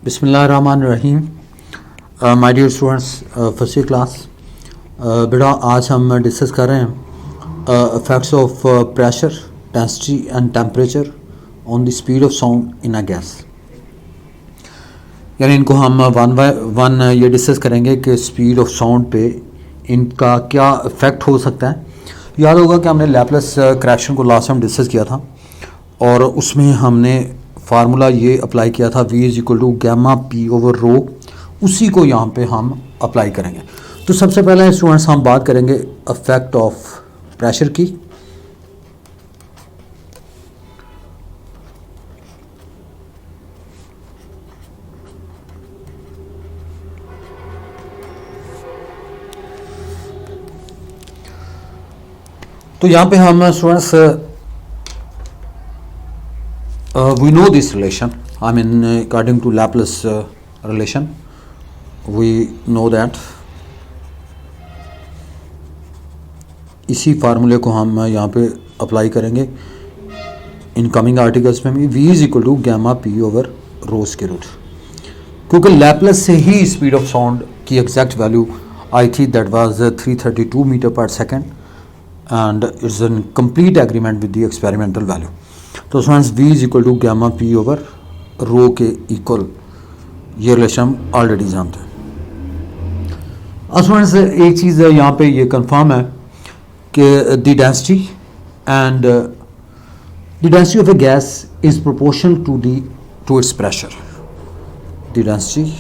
बिस्मिल्लाहिर्रहमानिर्रहीम। My dear students, first year class. बेटा आज हम डिस्कस कर रहे हैं effects of pressure, density and temperature on the speed of sound in a gas. यानी इनको हम वन बाय वन ये डिस्कस करेंगे कि स्पीड ऑफ साउंड पे इनका क्या इफ़ेक्ट हो सकता है। याद होगा कि हमने लैप्लेस करैक्शन को लास्ट टाइम डिस्कस किया था और उसमें हमने फार्मूला ये अप्लाई किया था V is equal to gamma P over rho. उसी को यहाँ पे हम अप्लाई करेंगे। तो सबसे पहले स्टूडेंट्स हम बात करेंगे इफेक्ट ऑफ प्रेशर की। तो यहाँ पे हम students we know this relation. I mean, according to Laplace relation, we know that इसी फार्मूले को हम यहाँ पे अप्लाई करेंगे इन कमिंग आर्टिकल्स में भी। V is equal to gamma P over rho के रूट, क्योंकि लैप्लेस से ही स्पीड ऑफ साउंड की एग्जैक्ट वैल्यू आई थी, दैट वाज 332 मीटर पर second and it's in complete agreement with the experimental value. तो students V is equal to gamma P over rho के इक्वल, ये रिलेशन हम ऑलरेडी जानते हैं। अब स्टूडेंट्स एक चीज़ यहाँ पे ये कंफर्म है कि the density and the density of a gas is proportional to its pressure. The density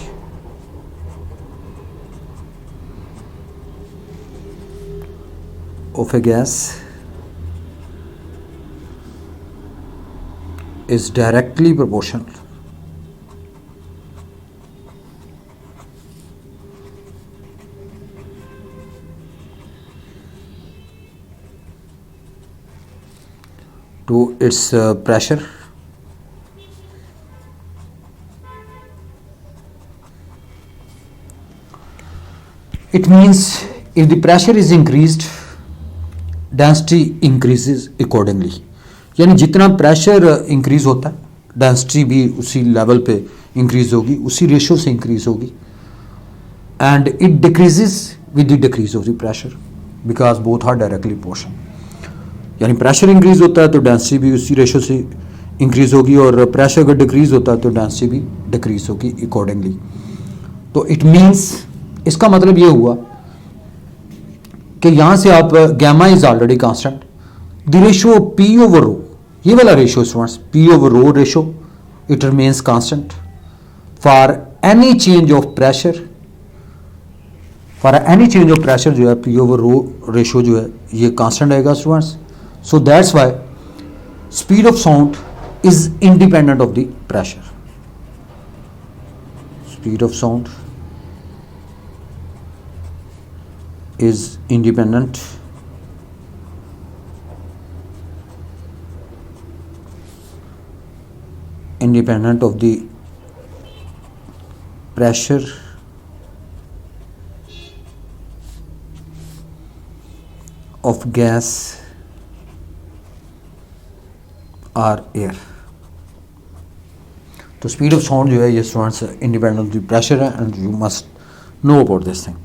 of a gas is directly proportional to its pressure. It means if the pressure is increased, density increases accordingly. यानी जितना pressure increase होता है density भी उसी level पे increase होगी, उसी ratio से इंक्रीज़ होगी। And it decreases with the decrease of the pressure because both are directly proportional. यानी प्रेशर इंक्रीज़ होता है तो डेंसिटी भी उसी रेशो से इंक्रीज़ होगी, और प्रेशर अगर डिक्रीज़ होता है तो डेंसिटी भी डिक्रीज़ होगी अकॉर्डिंगली। तो इट मीन्स, इसका मतलब ये हुआ कि यहाँ से आप gamma is already constant, the ratio P over rho, ये वाला ratio students P over rho ratio, it remains constant for any change of pressure. For any change of pressure जो है पी ओवर रो रेशो जो है ये constant आएगा students. So that's why speed of sound is independent of the pressure. Speed of sound is independent of the pressure of gas or air। तो speed of sound जो है ये students independent of the pressure है and you must know about this thing.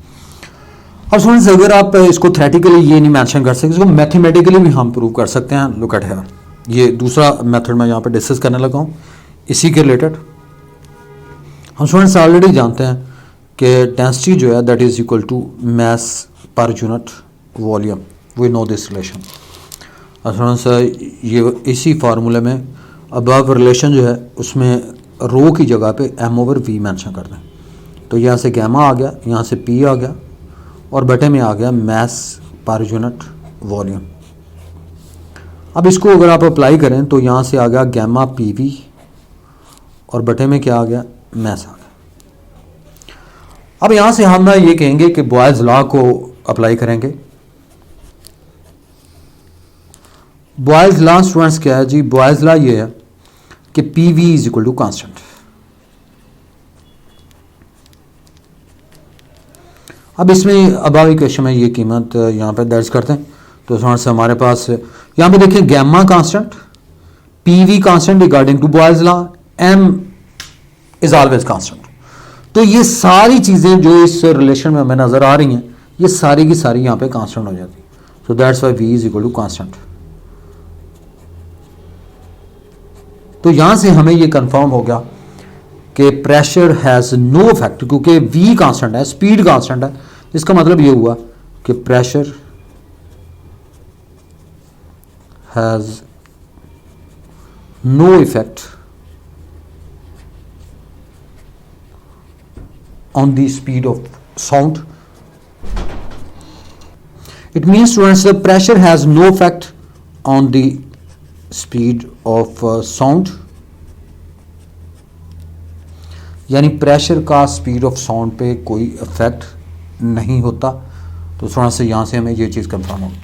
अब students अगर आप इसको theoretically ये नहीं मेंशन कर सकते, इसको मैथमेटिकली भी हम प्रूव कर सकते हैं। लुक एट हियर, ये दूसरा मेथड मैं यहाँ पे डिस्कस करने लगा हूँ इसी के रिलेटेड। हम स्टूडेंट्स ऑलरेडी जानते हैं कि डेंसिटी जो है that is equal to mass per unit volume. We know this relation. Students ये इसी फार्मूले में अबव रिलेशन जो है उसमें रो की जगह पे m ओवर v मेंशन कर दें। तो यहाँ से गैमा आ गया, यहाँ से p आ गया और बटे में आ गया मास पर यूनिट वॉल्यूम। अब इसको अगर आप अप्लाई करें तो यहाँ से आ गया गैमा pv और बटे में क्या आ गया, मास आ गया। अब यहाँ से हम ये कहेंगे कि बॉयल्स लॉ को अप्लाई करेंगे। बॉयल्स लॉ स्टूडेंट्स क्या है जी? बॉयल्स लॉ ये है कि pv is equal to constant. अब इसमें अबावी क्वेश्चन में ये कीमत यहाँ पे दर्ज करते हैं। तो स्टूडेंट्स हमारे पास यहाँ पे देखिए gamma constant, P V constant regarding to Boyle's law, M is always constant. तो ये सारी चीज़ें जो इस रिलेशन में हमें नज़र आ रही हैं, ये सारी की सारी यहाँ पे कांस्टेंट हो जाती है। So that's why V is equal to constant. तो यहाँ से हमें ये कंफर्म हो गया कि प्रेशर हैज़ नो इफेक्ट, क्योंकि वी कांस्टेंट है, स्पीड कांस्टेंट है। इसका मतलब ये हुआ कि pressure has no effect on the speed of sound. It means, students, the pressure has no effect on the speed of sound. यानी प्रेशर का स्पीड ऑफ साउंड पे कोई इफेक्ट नहीं होता। तो थोड़ा से यहाँ से हमें ये चीज़ कंफर्म होगी।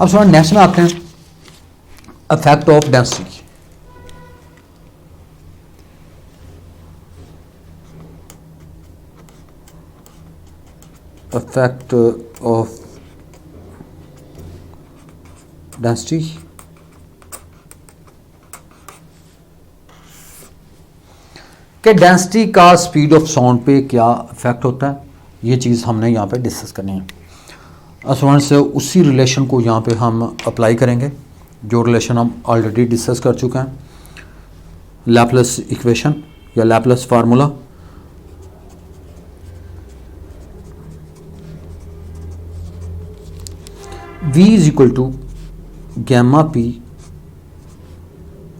अब थोड़ा नेक्स्ट में आते हैं effect of density. effect of density। कि डेंसिटी का स्पीड ऑफ साउंड पे क्या इफेक्ट होता है, ये चीज़ हमने यहाँ पे डिस्कस करनी है। असमान से उसी रिलेशन को यहाँ पे हम अप्लाई करेंगे जो रिलेशन हम ऑलरेडी डिस्कस कर चुके हैं, लैपलेस इक्वेशन या Laplace formula. V is equal to gamma p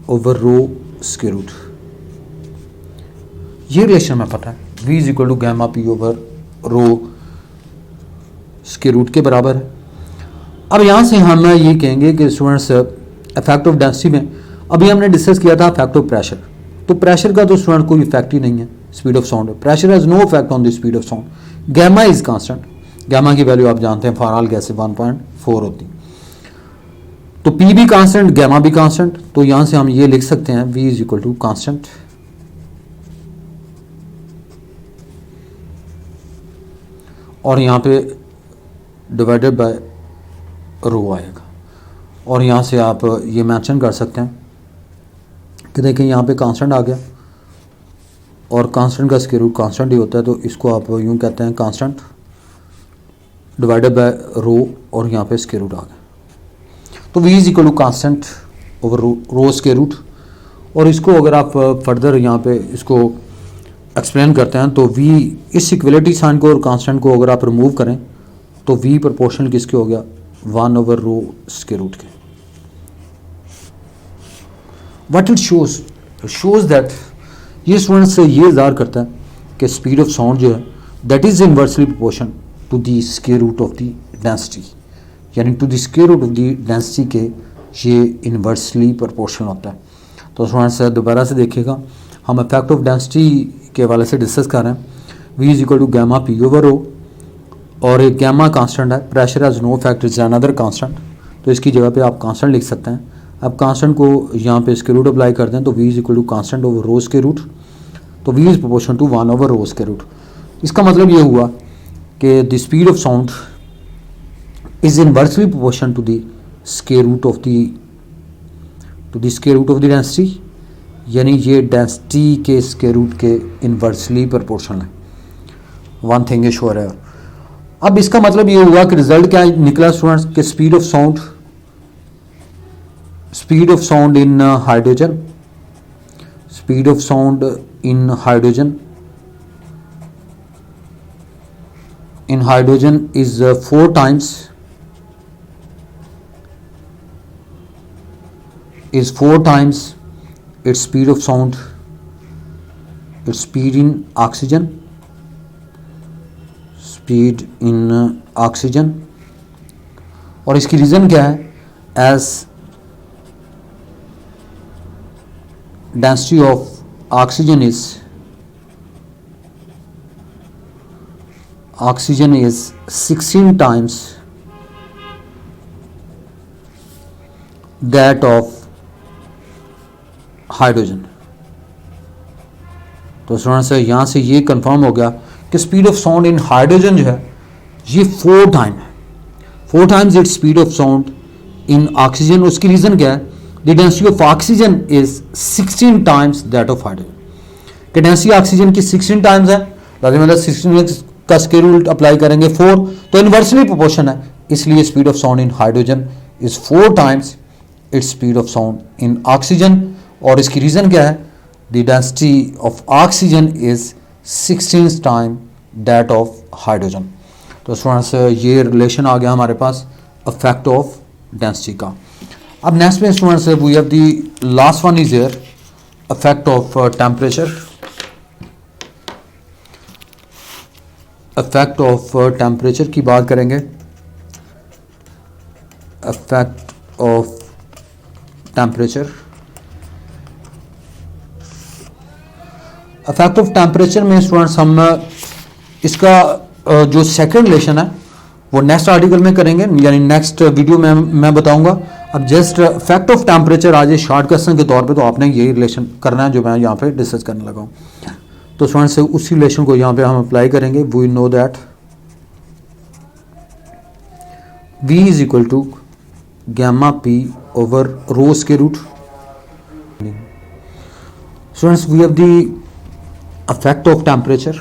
over rho square root। ये रिलेशन हमें पता है, V is equal to gamma p over rho square root के बराबर है। अब यहाँ से हम ये कहेंगे कि स्टूडेंट्स इफेक्ट ऑफ डेंसिटी में अभी हमने डिस्कस किया था इफेक्ट ऑफ प्रेशर। तो प्रेशर का तो स्टूडेंट कोई इफेक्ट ही नहीं है speed of sound. Pressure has no effect on the speed of sound. Gamma is constant. Gamma की वैल्यू आप जानते हैं फॉर ऑल गैसेस 1.4 होती। तो P भी कांस्टेंट, गैमा भी कांस्टेंट। तो यहां से हम ये लिख सकते हैं V is equal to constant और यहां पे डिवाइडेड बाय रो आएगा। और यहां से आप ये मेंशन कर सकते हैं कि देखें यहां पे कांस्टेंट आ गया और कांस्टेंट का स्क्वायर रूट कांस्टेंट ही होता है। तो इसको आप यूं कहते हैं कांस्टेंट डिवाइडेड बाय रो और यहाँ पे स्क्वायर रूट आ गया। तो V is equal to constant over rho square root. और इसको अगर आप फर्दर यहाँ पे इसको एक्सप्लेन करते हैं तो V इस इक्वलिटी साइन को और कांस्टेंट को अगर आप रिमूव करें तो V प्रोपोर्शनल किसके हो गया, 1 ओवर रो स्क्वायर रूट के। व्हाट इट शोज दैट, ये स्टूडेंट से ये इज़हार करता है कि स्पीड ऑफ साउंड जो है that is inversely proportion to the square root of the density, यानी to the square root of the density के ये इनवर्सली प्रोपोर्शनल होता है। तो स्टूडेंट्स दोबारा से देखिएगा, हम इफेक्ट ऑफ डेंसिटी के हवाले से डिस्कस कर रहे हैं। V is equal to gamma P over rho और एक गैमा कांस्टेंट है, pressure has no effect is another constant. तो इसकी जगह पे आप कांस्टेंट लिख सकते हैं। अब कांस्टेंट को यहाँ पे स्क्वायर रूट अप्लाई कर दें तो V is equal to constant over rho square root. तो V is proportion to 1 over rho square root. इसका मतलब ये हुआ कि the speed of sound is inversely proportion to the square root of the density, यानी ये density के square root के इनवर्सली प्रोपोर्शनल है। वन थिंग इज श्योर है। अब इसका मतलब ये हुआ कि रिजल्ट क्या निकला स्टूडेंट्स के speed of sound in hydrogen, speed of sound in hydrogen is 4 times its speed of sound, its speed in oxygen। और इसकी रीज़न क्या है, as density of oxygen is 16 times that of hydrogen. तो students यहाँ से ये confirm हो गया कि speed of sound in hydrogen जो है ये 4 times its speed of sound in oxygen. उसकी रीज़न क्या है, the density of oxygen is 16 times that of hydrogen. कि डेंसिटी ऑक्सीजन की 16 टाइम्स है, लाजिम मतलब 16 का स्क्वायर रूट अप्लाई करेंगे 4, तो इन्वर्सली प्रोपोर्शन है, इसलिए speed of sound in hydrogen is 4 times its speed of sound in oxygen. और इसकी रीज़न क्या है, the density of oxygen is 16 time that of hydrogen. तो स्टूडेंट्स ये रिलेशन आ गया हमारे पास इफेक्ट ऑफ डेंसिटी का। अब नेक्स्ट में students we have the last one is here effect of temperature. Effect of temperature की बात करेंगे। Effect of temperature, effect of temperature में स्टूडेंट्स हम इसका जो सेकंड रिलेशन है वो नेक्स्ट आर्टिकल में करेंगे, यानी नेक्स्ट वीडियो में मैं बताऊंगा। अब जस्ट इफेक्ट ऑफ टेम्परेचर आज ये शॉर्ट क्वेश्चन के तौर पे तो आपने यही रिलेशन करना है जो मैं यहाँ पे डिस्कस करने लगा हूँ। तो स्टूडेंट्स उसी रिलेशन को यहाँ पे हम अप्लाई करेंगे। We know that V is equal to gamma P over rho square root. Students we have the effect of temperature,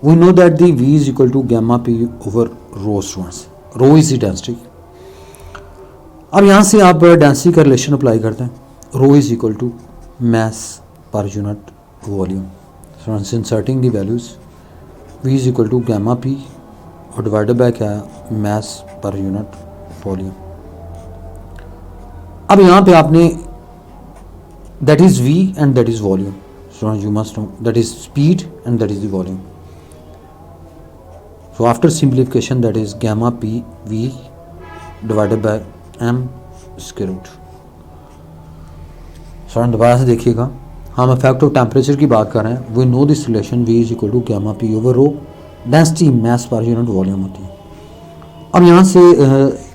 we know that the V is equal to gamma P over rho students, rho is the density। अब यहाँ से आप density का relation apply करते हैं, rho is equal to mass per unit volume। Students inserting the values, V is equal to gamma P और divided by क्या है mass per unit volume। अब यहाँ पे आपने that is V and that is volume, so you must know that is speed and that is the volume। So after simplification that is gamma P V divided by m square root। Sir दोबारा से देखिएगा, हम effect of temperature की बात कर रहे हैं। We know this relation V is equal to gamma P over rho, density mass per unit volume होती है। अब यहाँ से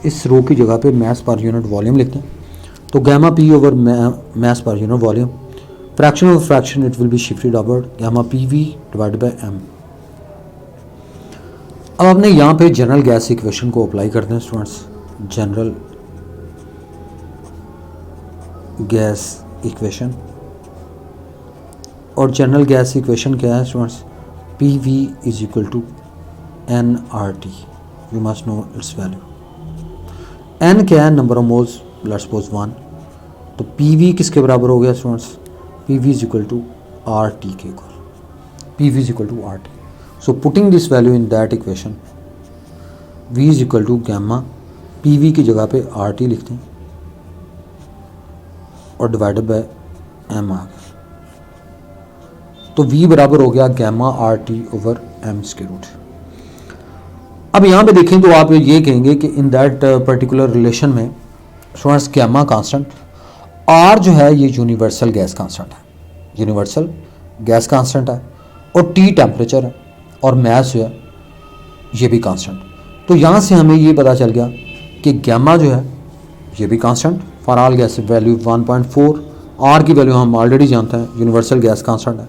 इस रो की जगह पे मैस पर यूनिट वॉल्यूम लिखते हैं, तो gamma P over mass per unit volume, fraction of fraction it will be shifted upward, gamma P V divided by m। अब आपने यहाँ पे जनरल गैस इक्वेशन को अप्लाई करते हैं स्टूडेंट्स, जनरल गैस इक्वेशन। और जनरल गैस इक्वेशन क्या है students, P V is equal to N R T, you must know its value. N क्या है, number of moles, let's suppose 1, तो P V किसके बराबर हो गया students, P V is equal to R T के equal, P V is equal to R T. So putting this value in that equation, V is equal to gamma PV की जगह पे RT लिखते हैं और डिवाइडेड बाय M आ गया, तो V बराबर हो गया gamma RT over M square root. अब यहाँ पे देखें तो आप ये कहेंगे कि इन दैट पर्टिकुलर रिलेशन में स्टूडेंट्स गैमा कांस्टेंट, R जो है ये यूनिवर्सल गैस कांस्टेंट है, यूनिवर्सल गैस कांस्टेंट है, और T टेम्परेचर है, और मैस जो है ये भी कांस्टेंट। तो यहाँ से हमें ये पता चल गया कि गैमा जो है ये भी constant for all gas, value 1.4, R की वैल्यू हम ऑलरेडी जानते हैं, यूनिवर्सल गैस कांस्टेंट है,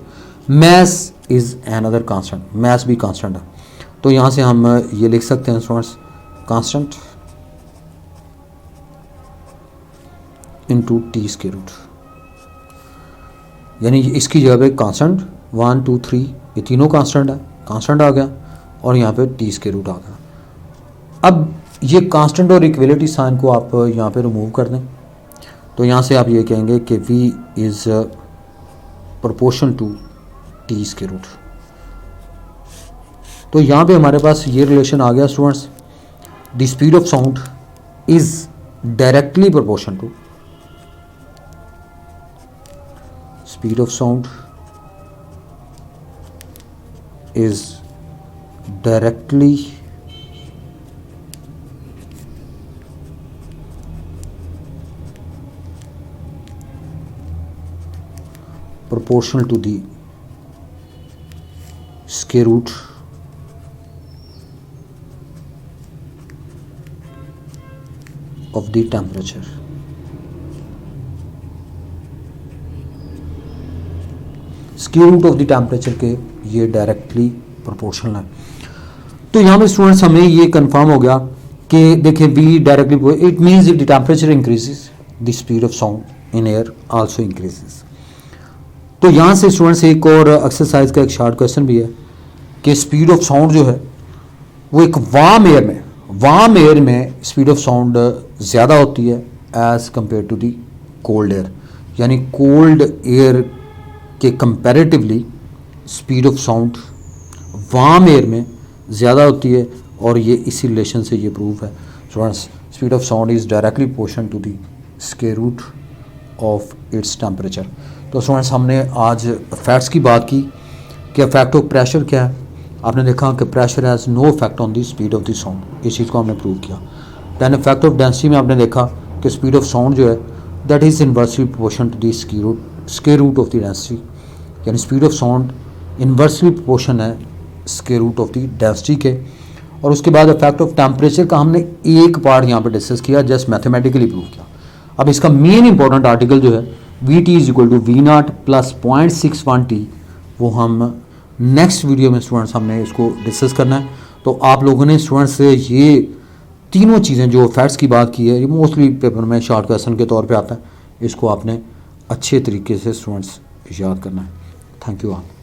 mass is another constant, mass भी कांस्टेंट है। तो यहाँ से हम ये लिख सकते हैं students constant into T square root, यानी इसकी जगह पे कांस्टेंट 1 2 3 ये तीनों कांस्टेंट है, कांस्टेंट आ गया, और यहाँ पे टी स्क्वायर रूट आ गया। अब ये कांस्टेंट और इक्वलिटी साइन को आप यहाँ पे रिमूव कर दें, तो यहाँ से आप ये कहेंगे कि V is proportion to T square root. तो यहाँ पे हमारे पास ये रिलेशन आ गया students, the speed of sound is directly proportion to speed of sound is directly proportional to the square root of the temperature। Square root of the temperature के ये डायरेक्टली प्रोपोर्शनल है। तो यहाँ पे स्टूडेंट्स हमें ये कंफर्म हो गया कि देखिए V directly, it means if the temperature increases the speed of sound in air also increases. तो यहाँ से स्टूडेंट्स एक और एक्सरसाइज का एक शॉर्ट क्वेश्चन भी है कि स्पीड ऑफ साउंड जो है वो एक वार्म एयर में स्पीड ऑफ साउंड ज़्यादा होती है as compare to the cold air, यानी कोल्ड एयर के comparatively speed of sound warm air में ज़्यादा होती है, और ये इसी रिलेशन से ये प्रूफ है students. Speed of sound is directly proportional to the square root of its temperature. तो स्टूडेंट्स हमने आज फैक्ट्स की बात की कि इफेक्ट ऑफ प्रेशर क्या है। आपने देखा कि pressure has no effect on the speed of the sound, इस चीज़ को हमने प्रूव किया। दैन इफेक्ट ऑफ डेंसिटी में आपने देखा कि स्पीड ऑफ साउंड जो है that is inversely proportional to the square root of the density, यानी speed of sound inversely proportion है square root of the density के। और उसके बाद इफेक्ट ऑफ टेम्परेचर का हमने एक पार्ट यहाँ पर डिस्कस किया, जस्ट मैथमेटिकली प्रूव किया। अब इसका मेन इंपॉर्टेंट आर्टिकल जो है V T is equal to V naught plus 0.61 T, वो हम नेक्स्ट वीडियो में स्टूडेंट्स हमने इसको डिस्कस करना है। तो आप लोगों ने स्टूडेंट्स से ये तीनों चीज़ें जो फैक्ट्स की बात की है, ये मोस्टली पेपर में शॉर्ट क्वेश्चन के तौर पे आता है, इसको आपने अच्छे तरीके से स्टूडेंट्स याद करना है। थैंक यू आप।